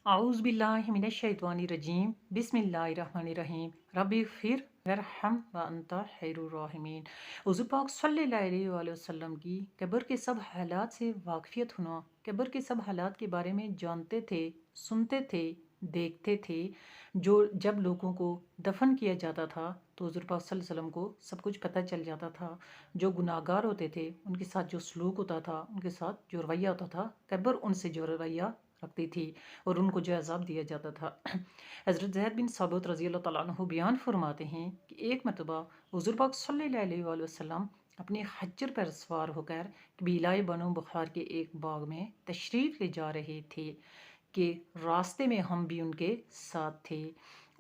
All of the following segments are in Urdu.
اعوذ باللہ من الشیطان الرجیم بسم اللہ الرحمن الرحیم ربی اغفر ورحم وانت خیر الراحمین۔ حضور پاک صلی اللہ علیہ وآلہ وسلم کی قبر کے سب حالات سے واقفیت ہونا، قبر کے سب حالات کے بارے میں جانتے تھے، سنتے تھے، دیکھتے تھے۔ جو جب لوگوں کو دفن کیا جاتا تھا تو حضور پاک صلی اللہ علیہ وسلم کو سب کچھ پتہ چل جاتا تھا۔ جو گناہ گار ہوتے تھے ان کے ساتھ جو سلوک ہوتا تھا، ان کے ساتھ جو رویہ ہوتا تھا، قبر ان سے جو رویہ رکھتی تھی اور ان کو جو عذاب دیا جاتا تھا۔ حضرت زید بن ثابت رضی اللہ تعالیٰ عنہ بیان فرماتے ہیں کہ ایک مرتبہ حضور پاک صلی اللہ علیہ وآلہ وسلم اپنے خچر پر سوار ہو کر قبیلہ بنو بخار کے ایک باغ میں تشریف لے جا رہے تھے کہ راستے میں ہم بھی ان کے ساتھ تھے،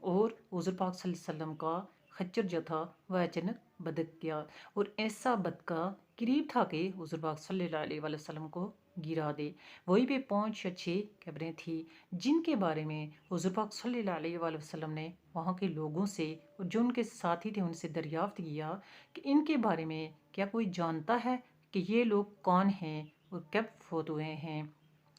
اور حضور پاک صلی اللہ علیہ وسلم کا خچر جو تھا وہ اچانک بدک گیا، اور ایسا بدکا قریب تھا کہ حضور پاک صلی اللہ علیہ وآلہ وسلم کو گرا دے۔ وہیں پہ 5 یا 6 قبریں تھیں جن کے بارے میں حضور پاک صلی اللہ علیہ وآلہ وسلم نے وہاں کے لوگوں سے اور جو ان کے ساتھی تھے ان سے دریافت کیا کہ ان کے بارے میں کیا کوئی جانتا ہے کہ یہ لوگ کون ہیں اور کب فوت ہوئے ہیں۔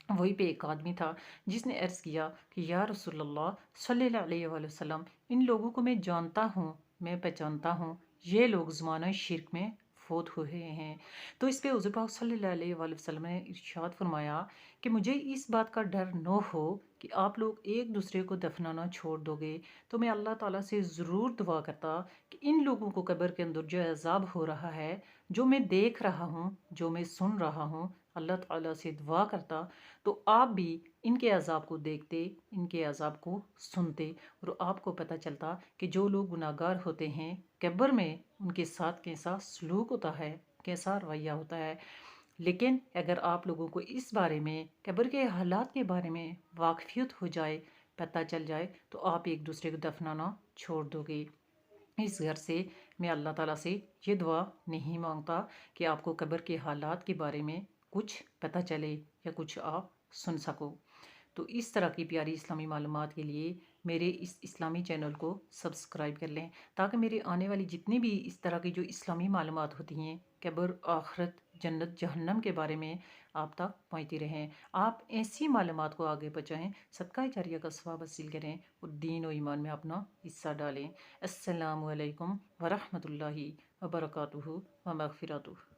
وہیں پہ ایک آدمی تھا جس نے عرض کیا کہ یا رسول اللہ صلی اللہ علیہ وآلہ وسلم، ان لوگوں کو میں جانتا ہوں، میں پہچانتا ہوں، یہ لوگ زمانہ شرک میں فوت ہوئے ہیں۔ تو اس پہ حضور پاک صلی اللہ علیہ وآلہ وسلم نے ارشاد فرمایا کہ مجھے اس بات کا ڈر نہ ہو کہ آپ لوگ ایک دوسرے کو دفنانا چھوڑ دو گے، تو میں اللہ تعالیٰ سے ضرور دعا کرتا کہ ان لوگوں کو قبر کے اندر جو عذاب ہو رہا ہے، جو میں دیکھ رہا ہوں، جو میں سن رہا ہوں، اللہ تعالیٰ سے دعا کرتا تو آپ بھی ان کے عذاب کو دیکھتے، ان کے عذاب کو سنتے، اور آپ کو پتہ چلتا کہ جو لوگ گناہ گار ہوتے ہیں قبر میں ان کے ساتھ کیسا سلوک ہوتا ہے، کیسا رویہ ہوتا ہے۔ لیکن اگر آپ لوگوں کو اس بارے میں، قبر کے حالات کے بارے میں واقفیت ہو جائے، پتہ چل جائے، تو آپ ایک دوسرے کو دفنانا چھوڑ دو گے۔ اس گھر سے میں اللہ تعالیٰ سے یہ دعا نہیں مانگتا کہ آپ کو قبر کے حالات کے بارے میں کچھ پتہ چلے یا کچھ آپ سن سکو۔ تو اس طرح کی پیاری اسلامی معلومات کے لیے میرے اس اسلامی چینل کو سبسکرائب کر لیں، تاکہ میرے آنے والی جتنی بھی اس طرح کی جو اسلامی معلومات ہوتی ہیں قبر، آخرت، جنت، جہنم کے بارے میں آپ تک پہنچتی رہیں۔ آپ ایسی معلومات کو آگے پہنچائیں، صدقہ جاریہ کا ثواب حاصل کریں اور دین و ایمان میں اپنا حصہ ڈالیں۔ السلام علیکم ورحمۃ اللہ وبرکاتہ ومغفراتہ۔